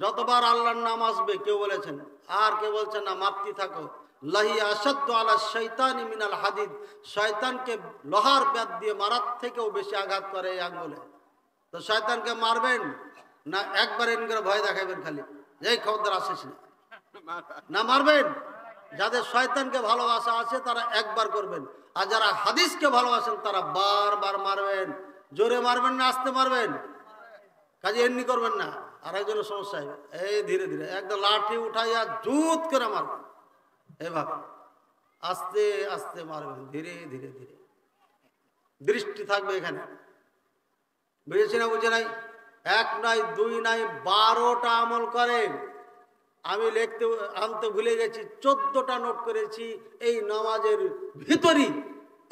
যতবার আল্লাহর নাম আসবে কেউ বলেছেন, আর কেউ বলছেন না মাপতি থাকো। লাহি আসাদ্দু আলা শয়তানি মিনাল হাদিদ, শয়তানকে লোহার ব্যাট দিয়ে মারার থেকেও বেশি আঘাত করে এই আঙ্গুলে। তো শয়তানকে মারবেন না একবার এমনি করে ভয় দেখাবেন খালি, এই খবরদার আসিস না মারবেন? যাদের শয়তানকে ভালোবাসা আছে তারা একবার করবেন, আর যারা হাদিসকে ভালোবাসেন তারা বারবার মারবেন। জোরে মারবেন না আস্তে মারবেন? কাজে এমনি করবেন না, আর একজনের সমস্যা হবে। এই ধীরে ধীরে একদম লাঠি উঠাইয়া জুত করে মারবেন, এভাবে আস্তে আস্তে মারবেন, ধীরে ধীরে ধীরে। দৃষ্টি থাকবে এখানে, বুঝেছি না? বুঝে নাই? এক নাই দুই নাই 12টা আমল করেন। আমি আনতে ভুলে গেছি, 14টা নোট করেছি এই নামাজের ভিতরই।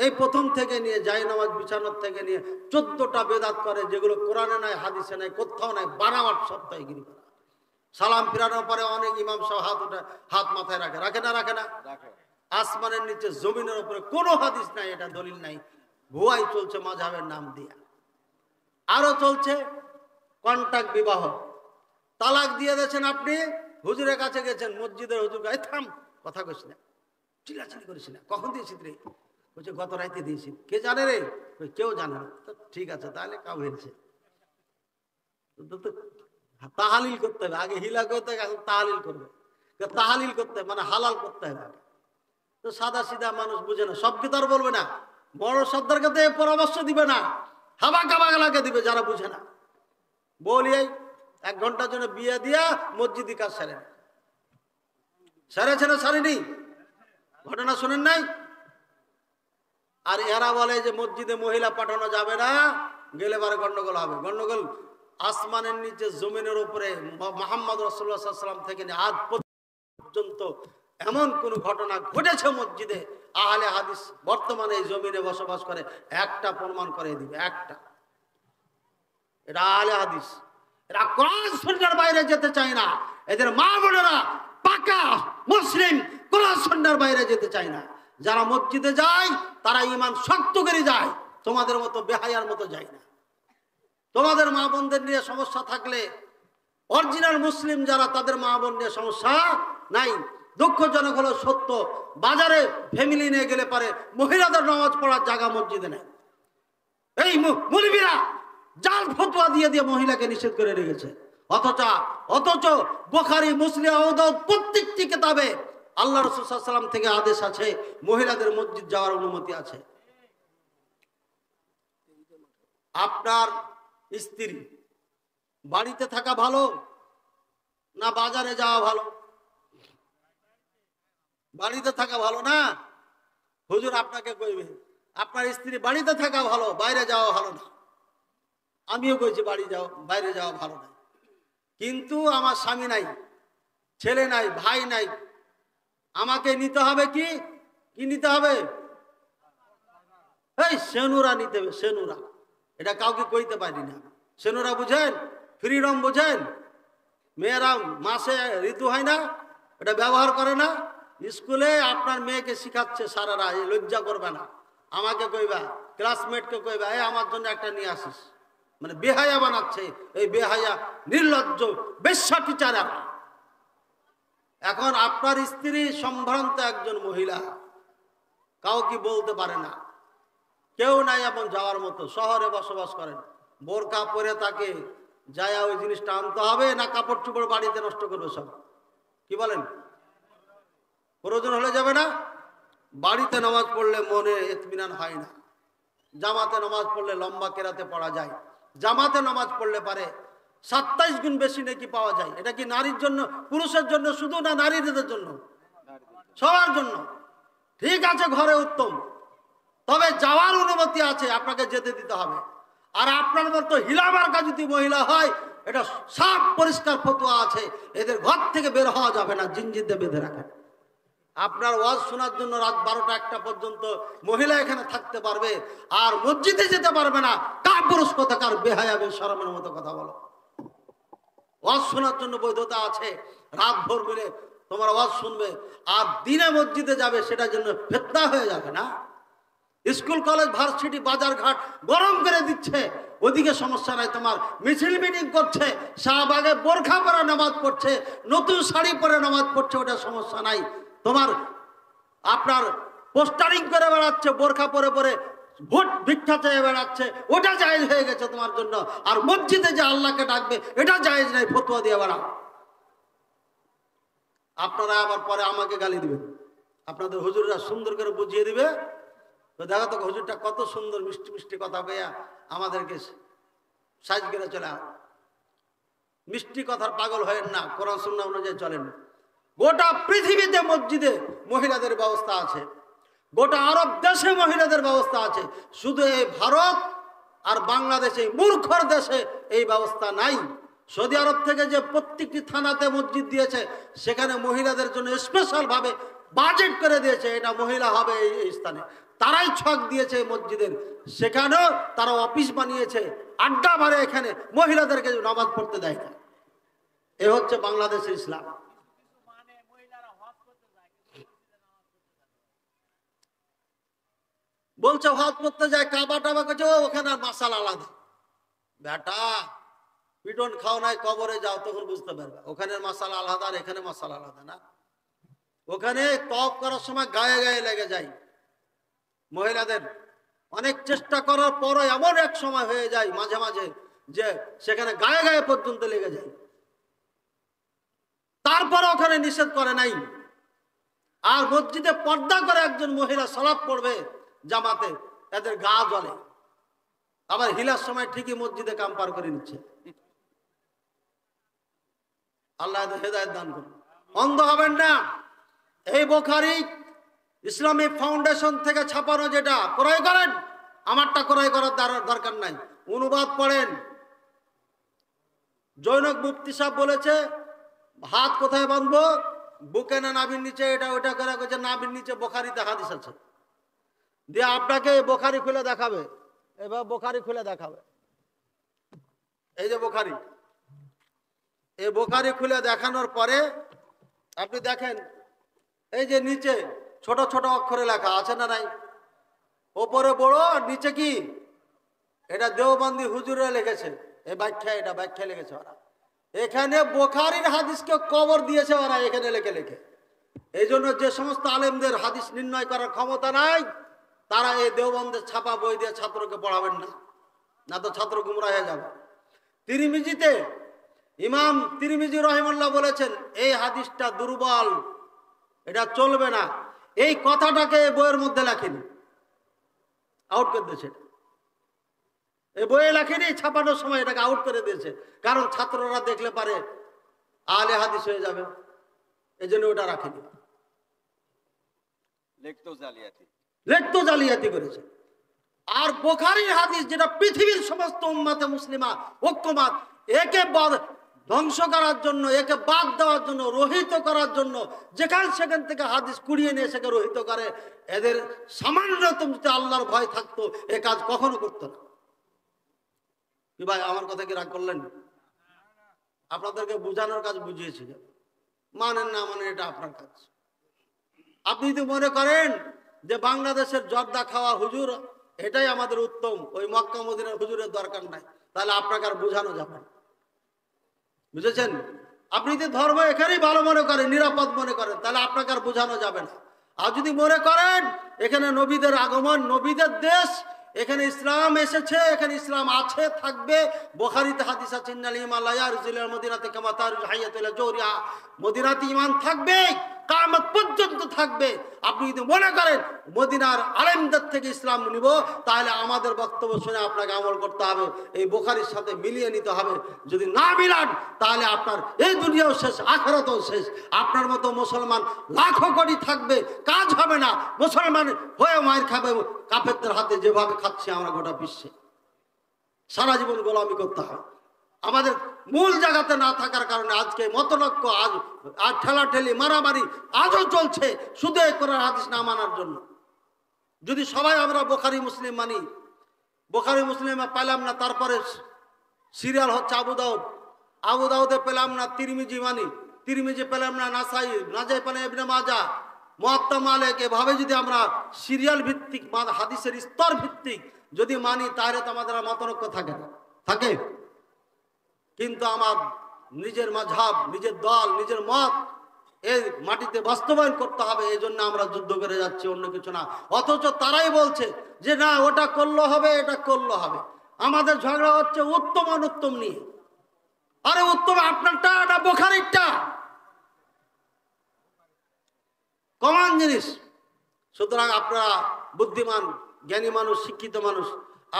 এই প্রথম থেকে নিয়ে যাই নামাজ বিছানোর থেকে নিয়ে 14টা বেদাত করে, যেগুলো কোরআনে নাই, হাদিসে নাই, কোথাও নাই। বানাওয়াট সপ্তাহগিরি করা। সালাম ফিরানোর পরে অনেক ইমাম সব হাত মাথায় রাখে, রাখে না? রাখে না? আসমানের নিচে জমিনের উপরে কোনো হাদিস নাই, এটা দলিল নাই, ভুয়াই চলছে মাযহাবের নাম দিয়া। আরো চলছে কন্টাক্ট বিবাহ, তালাক দিয়ে দিয়েছেন আপনি, হুজুরের কাছে গেছেন, মসজিদের হুজুর গায়ে থাম, কথা কইস না, চিল্লাচিল্লি করিস না, কখন দিয়েছিস রে? বলছে গত রাইতে দিয়েছি। কে জানে রে? কেউ জানে না। ঠিক আছে, তাহলে কাউ হয়েছে। তাহালিল করতে হবে আগে, হিলা করতে হবে, তাহালিল করবে। তাহালিল করতে মানে হালাল করতে হবে। তো সাদা সিধা মানুষ বুঝে না, সব কি তার বলবে না, বড় সর্দারকে তো পরামর্শ দিবে না, হাবা কাবাগালাকে দিবে যারা বুঝে না। বলিয়ে 1 ঘন্টার জন্য বিয়ে দিয়া মসজিদি কাজ সেরেছে না সারেনি? ঘটনা শোনেন নাই? আর এরা বলে যে মসজিদে মহিলা পাঠানো যাবে না, গেলে বারে গন্ডগোল হবে। গন্ডগোল আসমানের নিচে জমিনের উপরে মুহাম্মদ রাসূলুল্লাহ সাল্লাল্লাহু আলাইহি ওয়াসাল্লাম থেকে আজ পর্যন্ত এমন কোন ঘটনা ঘটেছে মসজিদে, আহলে হাদিস বর্তমানে এই জমিনে বসবাস করে, একটা প্রমাণ করে দিবে, একটা। এটা আহলে হাদিস, এরা কোরআন সুন্নাহর বাইরে যেতে চায় না। এদের মা বোনেরা পাকা মুসলিম, কোরআন সুন্নাহর বাইরে যেতে চায় না। যারা মসজিদে যায় তারা ঈমান শক্ত করে যায়, তোমাদের মতো বেহায়ার মতো যায় না। তোমাদের মা বোনদের নিয়ে সমস্যা থাকলে, অরিজিনাল মুসলিম যারা, তাদের মা বোন নিয়ে সমস্যা নাই। দুঃখজনক হলো সত্য, বাজারে ফ্যামিলি নিয়ে গেলে পারে মহিলাদের নামাজ পড়ার জায়গা মসজিদে নেই। এই মুলবিরা জাল ফতোয়া দিয়ে দিয়ে মহিলাকে নিষেধ করে রেখেছে। অথচ বুখারী, মুসলিম, আবু দাউদ প্রত্যেকটি কিতাবে আল্লাহ রাসূল সাল্লাল্লাহু আলাইহি ওয়াসাল্লাম থেকে আদেশ আছে, মহিলাদের মসজিদ যাওয়ার অনুমতি আছে। আপনার স্ত্রী বাড়িতে থাকা ভালো না বাজারে যাওয়া ভালো? বাড়িতে থাকা ভালো না? হুজুর আপনাকে কইবে আপনার স্ত্রী বাড়িতে থাকা ভালো, বাইরে যাওয়া ভালো না। আমিও কইছি বাইরে যাওয়া ভালো না, কিন্তু আমার স্বামী নাই, ছেলে নাই, ভাই নাই, আমাকে নিতে হবে কি নিতে হবে? এই সেনুরা নিতে হবে, সেনুরা। এটা কাউকে কইতে পারি না। সেনুরা বুঝেন? ফ্রিডম বুঝেন? মেয়েরা মাসে ঋতু হয় না, এটা ব্যবহার করে না। স্কুলে আপনার মেয়েকে শিখাচ্ছে সারারা, এই লজ্জা করবে না, আমাকে কইবা, ক্লাসমেটকে কইবা, এই আমার জন্য একটা নিয়ে আসিস। মানে বেহায়া বানাচ্ছে, এই বেহায়া নির্লজ্জ বেশ্যা টিচাররা। এখন আপনার স্ত্রী সম্ভ্রান্ত একজন মহিলা, কাউকে বলতে পারে না, কেউ নাই এমন যাওয়ার মতো, শহরে বসবাস করেন, বোরকা পরে তাকে যায় ওই জিনিসটা আনতে হবে না কাপড় চোপড় বাড়িতে নষ্ট করবে সব? কি বলেন? প্রয়োজন হলে যাবে না? বাড়িতে নামাজ পড়লে মনে ইতমিনান হয় না। জামাতে নামাজ পড়লে লম্বা কেরাতে পড়া যায়, জামাতে নামাজ পড়লে পারে 27 গুণ বেশি নেকি পাওয়া যায়। এটা কি নারীর জন্য, পুরুষের জন্য শুধু না নারীদের জন্য? সবার জন্য। ঠিক আছে, ঘরে উত্তম, তবে যাওয়ার অনুমতি আছে, আপনাকে যেতে দিতে হবে। আর আপনার মতো হিলামার্কা যদি মহিলা হয়, এটা সাফ পরিষ্কার ফতোয়া আছে, এদের ঘর থেকে বের হওয়া যাবে না, জিনজিতে বেঁধে রাখেন। আপনার ওয়াজ শোনার জন্য রাত 12টা 1টা পর্যন্ত মহিলা এখানে থাকতে পারবে, আর মসজিদে যেতে পারবে না। কাপুরুষ কোথাকার বেহায়া বেশরমের মতো কথা বলো। ওয়াজ শোনার জন্য বৈধতা আছে, রাত ভোর মিলে তোমার ওয়াজ শুনবে, আর দিনে মসজিদে যাবে, সেটার জন্য ফিতনা হয়ে যাবে না? স্কুল কলেজ ভার্সিটি বাজার ঘাট গরম করে দিচ্ছে, ওদিকে সমস্যা নাই তোমার। মিছিল মিটিং করছে, শাহবাগে বোরখা পরে নামাজ পড়ছে, নতুন শাড়ি পরে নামাজ পড়ছে, ওটা সমস্যা নাই তোমার। আপনার পোস্টারিং করে বেড়াচ্ছে, বোরখা পরে পরে ভোট ভিক্ষা চেয়ে বেড়াচ্ছে, ওটা জায়েজ হয়ে গেছে তোমার জন্য। আর মসজিদে যে আল্লাহকে ডাকবে এটা জায়েজ নাই, ফতোয়া দিয়ে বেড়াও। আপনারা আবার পরে আমাকে গালি দিবেন, আপনাদের হুজুররা সুন্দর করে বুঝিয়ে দিবে, তো দেখো তো হুজুরটা কত সুন্দর মিষ্টি মিষ্টি কথা কইয়া আমাদেরকে সাইজ করে চলে। মিষ্টি কথার পাগল হয়েন না, কোরআন সুন্নাহ অনুযায়ী চলেন। গোটা পৃথিবীতে মসজিদে মহিলাদের ব্যবস্থা আছে, গোটা আরব দেশে মহিলাদের ব্যবস্থা আছে, শুধু এই ভারত আর বাংলাদেশে, মূর্খর দেশে এই ব্যবস্থা নাই। সৌদি আরব থেকে যে প্রত্যেকটি থানাতে মসজিদ দিয়েছে, সেখানে মহিলাদের জন্য স্পেশাল ভাবে বাজেট করে দিয়েছে, এটা মহিলা হবে এই স্থানে। তারাই ছক দিয়েছে মসজিদের, সেখানেও তারা অফিস বানিয়েছে, আড্ডা মারে, এখানে মহিলাদেরকে নামাজ পড়তে দেয় না। এ হচ্ছে বাংলাদেশের ইসলাম। বলছে হজ করতে যায়, কাবা টাবা করছে, ওখানে আর মাসাল আলাদা। বেটা পিটন খাও নাই, কবরে যাও, তখন বুঝতে পারবে ওখানে মাসাল আলাদা আর এখানে মাসাল আলাদা না। ওখানে তওয়াফ করার সময় গায়ে গায়ে লেগে যায় মহিলাদের। অনেক চেষ্টা করার পরও এমন এক সময় হয়ে যায় মাঝে মাঝে যে সেখানে গায়ে গায়ে পর্যন্ত লেগে যায়, তারপরে ওখানে নিষেধ করে নাই। আর মসজিদে পর্দা করে একজন মহিলা সালাত পড়বে জামাতে, এদের গা জ্বলে। আবার হিলার সময় ঠিকই মসজিদে কাম পার করে নিচ্ছে। আল্লাহ হেদায়েত দান করুন। অন্ধ হবেন না। এই বুখারী ইসলামিক ফাউন্ডেশন থেকে ছাপানো, যেটা ক্রয় করেন, আমারটা ক্রয় করার দরকার নাই, অনুবাদ পড়েন। জৈনক মুফতি সাহেব বলেছে হাত কোথায় বাঁধবো, বুকে না নাভির নিচে, এটা ওটা করে কইছে নাভির নিচে বুখারীতে হাদিস আছে। দিয়ে আপনাকে বুখারী খুলে দেখাবে, এবার বুখারী খুলে দেখাবে। এই যে বুখারী, এই বুখারী খুলে দেখানোর পরে আপনি দেখেন, এই যে নিচে ছোট ছোট অক্ষরে লেখা আছে না নাই, ওপরে বড় আর নিচে কি, এটা দেওবন্দি হুজুরে লিখেছে। এই ব্যাখ্যা, এটা ব্যাখ্যা লিখেছে ওরা। এখানে বুখারীর হাদিসকে কবর দিয়েছে ওরা, এখানে লিখে লিখে। এই জন্য যে সমস্ত আলেমদের হাদিস নির্ণয় করার ক্ষমতা নাই, তারা এই দেওবন্দের ছাপা বই দিয়ে ছাত্রকে পড়াবেন না, না তো ছাত্র গুমরা হয়ে যাবে। তিরমিজিতে ইমাম তিরমিজি রহিমাহুল্লাহ বলেছেন এই হাদিসটা দুর্বল, এটা চলবে না। এই কথাটাকে বইয়ের মধ্যে লেখেনি, আউট করে দিয়েছে। এই বইয়ে লেখেনি, ছাপানোর সময় এটাকে আউট করে দিয়েছে, কারণ ছাত্ররা দেখলে পারে আহলে হাদিস হয়ে যাবে, এই জন্য ওটা রাখেনি। লেখতো জালিয়াতি করেছে। আর বুখারীর হাদিস, যেটা পৃথিবীর সমস্ত উম্মতে মুসলিমা ঐক্যমত, একে ধ্বংস করার জন্য, একে বাদ দেওয়ার জন্য, রহিত করার জন্য সেখান থেকে হাদিস কুড়িয়ে নিয়ে সেকে রহিত করে। এদের সামান্যতম যদি আল্লাহর ভয় থাকতো, এ কাজ কখনো করতো না। কি ভাই, আমার কথা কি রাগ করলেন? আপনাদেরকে বোঝানোর কাজ বুঝিয়েছি, মানেন না মানেন এটা আপনার কাজ। আপনি যদি মনে করেন যে বাংলাদেশের জর্দা খাওয়া হুজুর এটাই আমাদের উত্তম, ওই মক্কা মদিনার হুজুরের দরকার নাই, তাহলে আপনাকে আর বোঝানো যাবে না। বুঝেছেন? আপনি যদি ধর্ম এখানেই ভালো মনে করেন, নিরাপদ মনে করেন, তাহলে আপনাকে আর বোঝানো যাবে না। আর যদি মনে করেন এখানে নবীদের আগমন, নবীদের দেশ, এখানে ইসলাম এসেছে, এখানে ইসলাম আছে, থাকবে, বুখারীতে হাদিস আছে, ইন্নাল ঈমান লা ইয়ারজুল মদিনাতে কামা তারজু হাইয়াতু ইলা জওরিহা, মদিনাতে ঈমান থাকবে, কিয়ামত পর্যন্ত থাকবে। আপনি যদি মনে করেন মদিনার আলেমদের থেকে ইসলাম নিব, তাহলে আমাদের বক্তব্য শুনে আপনাকে আমল করতে হবে, এই বুখারীর সাথে মিলিয়ে নিতে হবে। যদি না মিলান, তাহলে আপনার এই দুনিয়াও শেষ, আখিরাতও শেষ। আপনার মতো মুসলমান লাখো কোটি থাকবে, কাজ হবে না। মুসলমান হয়ে মার খাবে কাফেরদের হাতে, যেভাবে খাচ্ছে আমরা গোটা বিশ্বে, সারা জীবন গোলামি করতে হয়। আমাদের মূল জায়গাতে না থাকার কারণে আজকে মতলক্ষ, আজ ঠেলাঠেলি, মারামারি আজও চলছে, শুধু এই কোরআন হাদিস না মানার জন্য। যদি সবাই আমরা বুখারী মুসলিম মানি, বুখারী মুসলিমে পেলাম না, তারপরে সিরিয়াল হচ্ছে আবু দাউদ, আবু দাউদে পেলাম না, তিরমিজি মানি, তিরমিজি পেলাম না, নাসাই, নাসাই পেলাম ইবনে মাজাহ, মুয়াত্তা মালিক, এভাবে যদি আমরা সিরিয়াল ভিত্তিক হাদিসের স্তর ভিত্তিক যদি মানি তাহলে তো আমাদের আর মতনৈক্য থাকে না, থাকে। কিন্তু আমার নিজের মাযহাব, নিজের দল, নিজের মত এই মাটিতে বাস্তবায়ন করতে হবে, এই জন্য আমরা যুদ্ধ করে যাচ্ছি, অন্য কিছু না। অথচ তারাই বলছে যে না ওটা করলে হবে, এটা করলে হবে। আমাদের ঝগড়া হচ্ছে উত্তম অনুত্তম নিয়ে। আরে উত্তম আপনারটা, এটা বোখারিরটা, কমন জিনিস। সুতরাং আপনারা বুদ্ধিমান, জ্ঞানী মানুষ, শিক্ষিত মানুষ,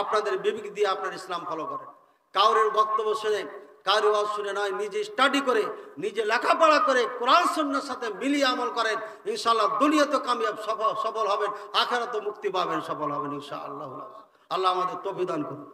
আপনাদের বিবেক দিয়ে আপনার ইসলাম ফলো করেন। কাউরের বক্তব্য শুনে, কাউরের ওয়াজ শুনে নয়, নিজে স্টাডি করে, নিজে লেখাপড়া করে, কোরআন সুন্নাহর সাথে মিলিয়ে আমল করেন। ইনশাআল্লাহ দুনিয়াতে কামিয়াব, সফল হবেন, আখিরাতে মুক্তি পাবেন, সফল হবেন ইনশাআল্লাহ। আল্লাহ আমাদের তৌফিক দান করুন।